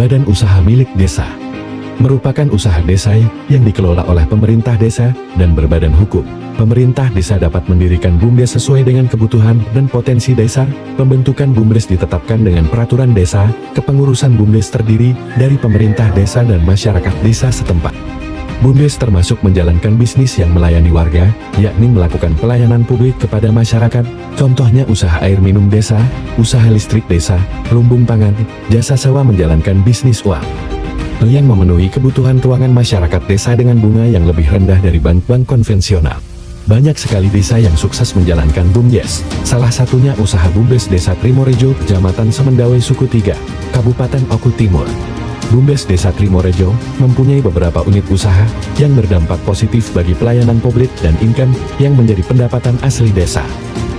Badan Usaha Milik Desa merupakan usaha desa yang dikelola oleh pemerintah desa dan berbadan hukum. Pemerintah desa dapat mendirikan BUMDes sesuai dengan kebutuhan dan potensi desa. Pembentukan BUMDes ditetapkan dengan peraturan desa. Kepengurusan BUMDes terdiri dari pemerintah desa dan masyarakat desa setempat. BUMDes termasuk menjalankan bisnis yang melayani warga, yakni melakukan pelayanan publik kepada masyarakat. Contohnya usaha air minum desa, usaha listrik desa, lumbung pangan, jasa sewa, menjalankan bisnis uang yang memenuhi kebutuhan keuangan masyarakat desa dengan bunga yang lebih rendah dari bank-bank konvensional. Banyak sekali desa yang sukses menjalankan BUMDes. Salah satunya usaha BUMDes Desa Trimorejo, Kecamatan Semendawai, Suku 3, Kabupaten Oku Timur. BUMDes Desa Trimorejo mempunyai beberapa unit usaha yang berdampak positif bagi pelayanan publik dan income yang menjadi pendapatan asli desa.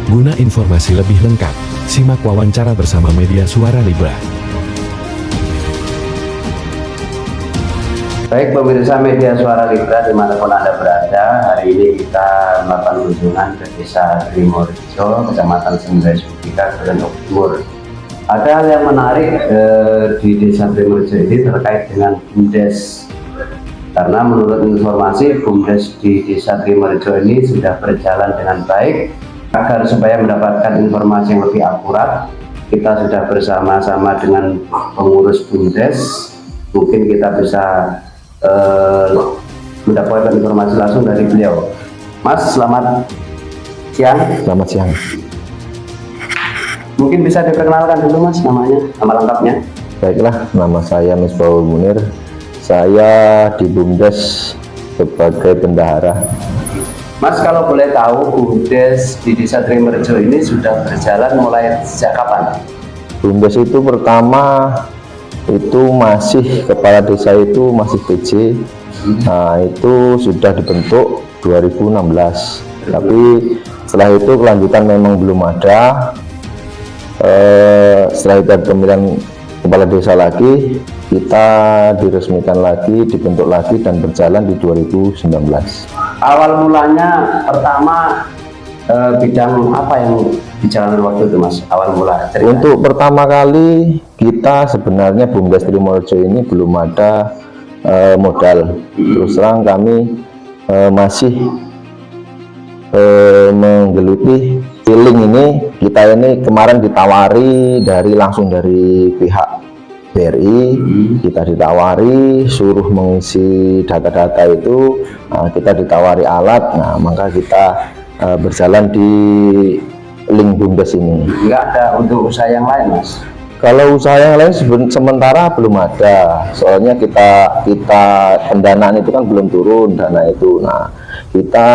Guna informasi lebih lengkap, simak wawancara bersama Media Suara Libra. Baik pemirsa Media Suara Libra dimanapun Anda berada, hari ini kita melakukan kunjungan ke Desa Trimorejo, Kecamatan Semendawai, Suku 3, Kabupaten Oku Timur. Ada hal yang menarik di Desa Trimorejo ini terkait dengan BUMDes. Karena menurut informasi, BUMDes di Desa Trimorejo ini sudah berjalan dengan baik. Agar supaya mendapatkan informasi yang lebih akurat, kita sudah bersama-sama dengan pengurus BUMDes. Mungkin kita bisa mendapatkan informasi langsung dari beliau. Mas, selamat siang. Selamat siang. Mungkin bisa diperkenalkan dulu Mas, namanya, nama lengkapnya. Baiklah, nama saya Misbahul Munir. Saya di BUMDes sebagai bendahara. Mas, kalau boleh tahu, BUMDes di Desa Trimorejo ini sudah berjalan mulai sejak kapan? BUMDes itu pertama itu masih kepala desa itu masih PJ. Nah, itu sudah dibentuk 2016. Tapi setelah itu kelanjutan memang belum ada. Setelah itu ada pemilihan kepala desa lagi, kita diresmikan lagi, dibentuk lagi dan berjalan di 2019. Awal mulanya pertama bidang apa yang dijalankan waktu itu Mas? Awal mula cerita. Untuk pertama kali kita sebenarnya BUMDes Trimorejo ini belum ada modal. Terus terang kami masih menggeluti feeling ini. Kita ini kemarin ditawari langsung dari pihak BRI, kita ditawari suruh mengisi data-data itu. Nah, kita ditawari alat, nah maka kita berjalan di link BUMDes ini. Enggak ada untuk usaha yang lain Mas? Kalau usaha yang lain sementara belum ada, soalnya kita pendanaan itu kan belum turun dana itu. Nah, kita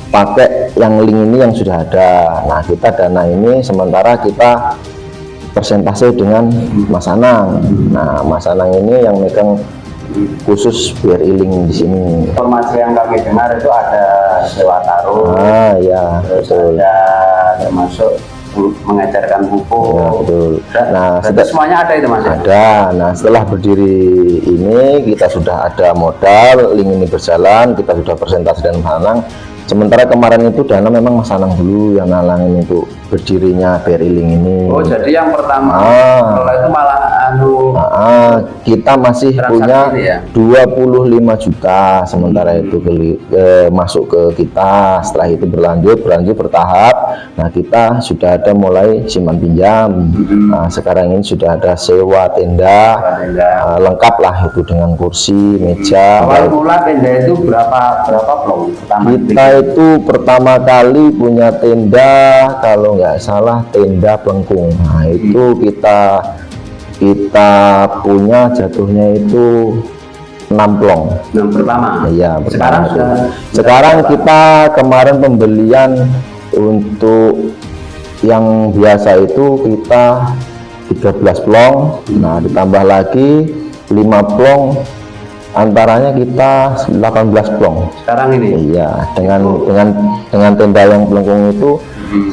pakai yang link ini yang sudah ada. Nah, kita dana ini sementara kita persentase dengan Mas Anang. Nah, Mas Anang ini yang megang khusus BRI link di sini. Informasi yang kami dengar itu ada sewa taruh. Ya, terus betul. ada termasuk mengajarkan buku. Ya, betul. Nah, semuanya ada itu Mas? Ada. Nah, setelah berdiri ini kita sudah ada modal, link ini berjalan, kita sudah presentasi dengan Mas Anang. Sementara kemarin itu dana memang Mas Anang dulu yang nalangin untuk berdirinya BRI link ini. Oh, jadi yang pertama kalau itu malah kita masih punya ya? 25 juta sementara itu masuk ke kita. Setelah itu berlanjut bertahap. Nah, kita sudah ada mulai simpan pinjam. Nah, sekarang ini sudah ada sewa tenda. Lengkap lah itu dengan kursi, meja. Awal mula tenda itu berapa plong pertama? Kita itu pertama kali punya tenda, kalau nggak salah tenda Plengkung. Nah, itu kita punya jatuhnya itu 6 plong. Yang pertama? Iya, sekarang sekarang kita kemarin pembelian untuk yang biasa itu kita 13 plong. Nah, ditambah lagi 5 plong, antaranya kita 18 plong. Sekarang ini? Iya, dengan tenda yang Plengkung itu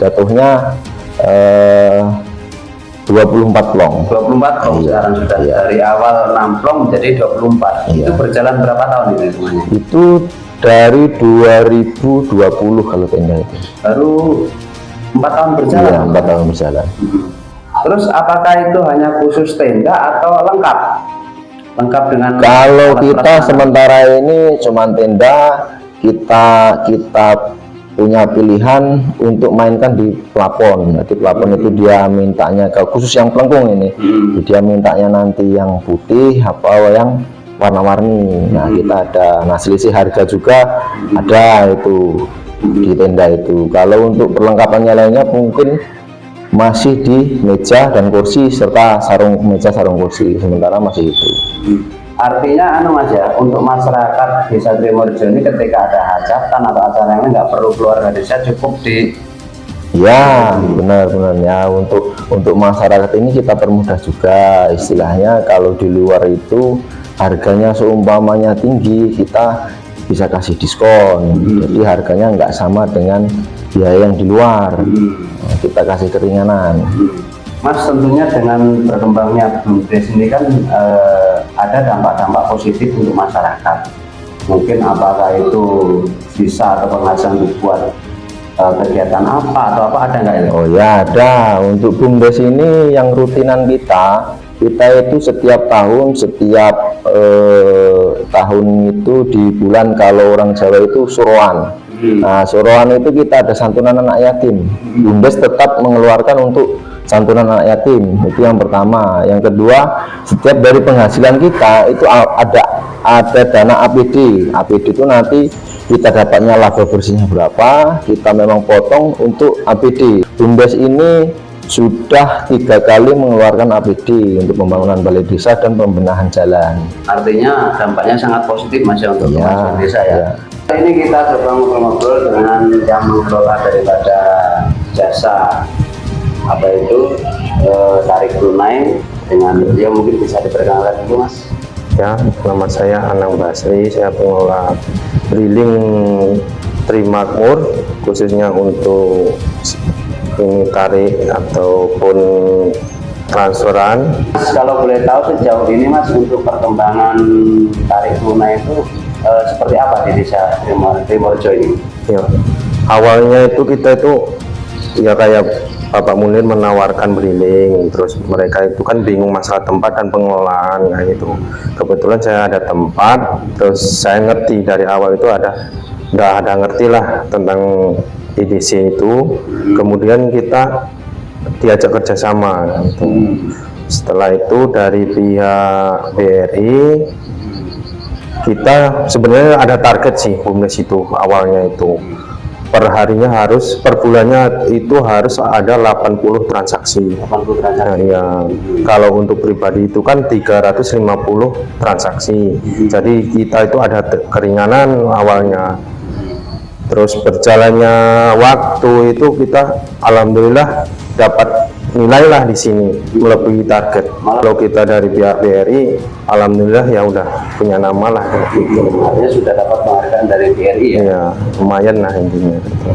jatuhnya 24 plong. 24 plong sekarang sudah. Dari awal 6 plong menjadi 24. Itu berjalan berapa tahun itu semuanya? Itu dari 2020 kalau tenda itu. Baru 4 tahun berjalan? Iya, 4 tahun berjalan. Terus apakah itu hanya khusus tenda atau lengkap? Lengkap dengan Kalau alat kita prasarana? sementara ini cuma tenda, kita punya pilihan untuk mainkan di plafon. Jadi plafon itu dia mintanya kalau khusus yang pelengkung ini, dia mintanya nanti yang putih apa yang warna-warni. Nah kita ada, nah selisih harga juga ada itu di tenda itu. Kalau untuk perlengkapannya lainnya mungkin masih di meja dan kursi serta sarung meja sarung kursi, sementara masih itu. Artinya Mas ya, untuk masyarakat Desa Trimorejo ini ketika ada hajatan atau acara yang nggak perlu keluar dari desa, cukup di Ya benar-benar ya, untuk masyarakat ini kita permudah juga, istilahnya kalau di luar itu harganya seumpamanya tinggi, kita bisa kasih diskon. Jadi harganya nggak sama dengan biaya yang di luar. Nah, kita kasih keringanan. Mas, tentunya dengan berkembangnya BUMDes ini kan ada dampak-dampak positif untuk masyarakat. Mungkin apakah itu bisa atau penghasilan dibuat kegiatan apa atau apa, ada nggak ya? Oh ya ada, untuk BUMDes ini yang rutinan kita itu setiap tahun itu di bulan, kalau orang Jawa itu Suroan. Nah Suroan itu kita ada santunan anak yatim. BUMDes tetap mengeluarkan untuk santunan anak yatim, itu yang pertama. Yang kedua, setiap dari penghasilan kita itu ada dana APD. APD itu nanti kita dapatnya laba bersihnya berapa, kita memang potong untuk APD. BUMDes ini sudah 3 kali mengeluarkan APD untuk pembangunan balai desa dan pembenahan jalan. Artinya dampaknya sangat positif Mas ya untuk Ya, kemajuan desa ya. ya. Ini kita coba ngobrol-ngobrol dengan yang mengelola daripada jasa apa itu tarik tunai, dengan dia mungkin bisa diperkenalkan dulu Mas. Ya, nama saya Anang Basri, saya pengelola Briling Trimakmur, khususnya untuk ini tarik ataupun transferan. Mas, kalau boleh tahu sejauh ini Mas, untuk perkembangan tarik tunai itu seperti apa di desa Trimorejo ini? Ya, awalnya itu kita itu ya kayak Bapak Munir menawarkan Briling, terus mereka itu kan bingung masalah tempat dan pengelolaan kayak gitu. Kebetulan saya ada tempat, terus saya ngerti dari awal itu udah ada ngerti lah tentang IDC itu. Kemudian kita diajak kerjasama gitu. Setelah itu dari pihak BRI kita sebenarnya ada target sih BUMDes itu awalnya itu. Perharinya per bulannya itu harus ada 80 transaksi. 80 transaksi. Nah, ya, kalau untuk pribadi itu kan 350 transaksi. Jadi kita itu ada keringanan awalnya. Terus berjalannya waktu itu kita alhamdulillah dapat nilai lah di sini melebihi target. Kalau kita dari pihak BRI alhamdulillah ya udah punya nama lah gitu. Artinya sudah dapat penghargaan dari BRI ya. Ya lumayan lah intinya gitu.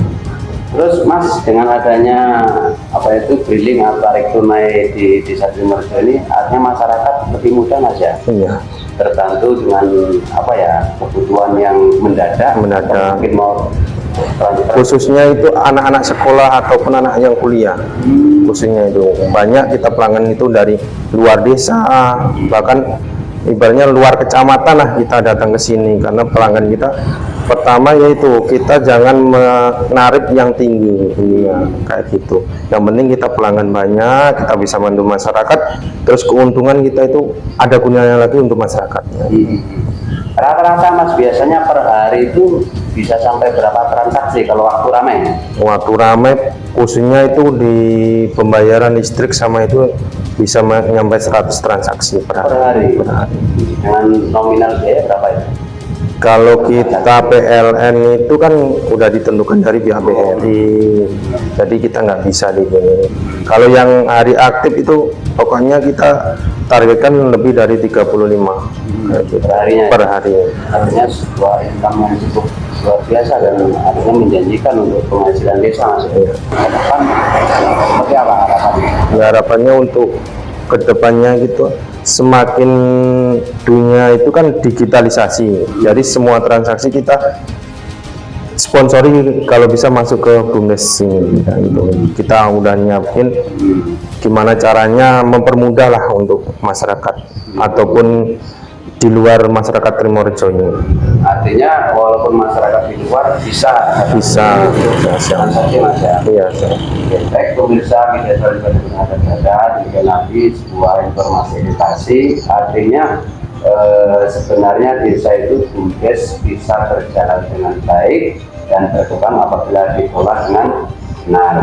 Terus Mas, dengan adanya apa itu Briling atau tarik tunai di Desa Trimorejo ini, artinya masyarakat lebih mudah Mas ya, Iya, terbantu dengan apa ya, kebutuhan yang mendadak. Mungkin mau transfer. khususnya itu anak-anak sekolah ataupun anak yang kuliah. Khususnya itu banyak kita pelanggan itu dari luar desa, bahkan ibaratnya luar kecamatan lah kita datang ke sini, karena pelanggan kita pertama yaitu kita jangan menarik yang tinggi, ya, kayak gitu. Yang penting kita pelanggan banyak, kita bisa bantu masyarakat, terus keuntungan kita itu ada gunanya lagi untuk masyarakatnya. Rata-rata Mas biasanya per hari itu bisa sampai berapa transaksi kalau waktu ramai? Waktu ramai khususnya itu di pembayaran listrik sama itu bisa sampai 100 transaksi per hari. Dengan nominal biaya berapa itu? Kalau kita PLN itu kan udah ditentukan dari pihak BRI, jadi kita nggak bisa di sini. Kalau yang hari aktif itu pokoknya kita targetkan lebih dari 35 per hari. Artinya sebuah income yang cukup luar biasa dan artinya menjanjikan untuk penghasilan desa Mas. Ke depan seperti apa harapannya? Ya, harapannya untuk kedepannya gitu, semakin dunia itu kan digitalisasi, jadi semua transaksi kita sponsori kalau bisa masuk ke BUMDes ini, gitu. Kita udah nyiapin gimana caranya mempermudah lah untuk masyarakat ataupun di luar masyarakat Trimorejo ini. Artinya walaupun masyarakat di luar bisa transaksi mas ya. Iya. Oke, baik pemirsa media sosial yang ada juga nanti sebuah informasi edukasi, artinya sebenarnya desa itu BUMDes bisa berjalan dengan baik dan berkembang apabila dikelola dengan benar.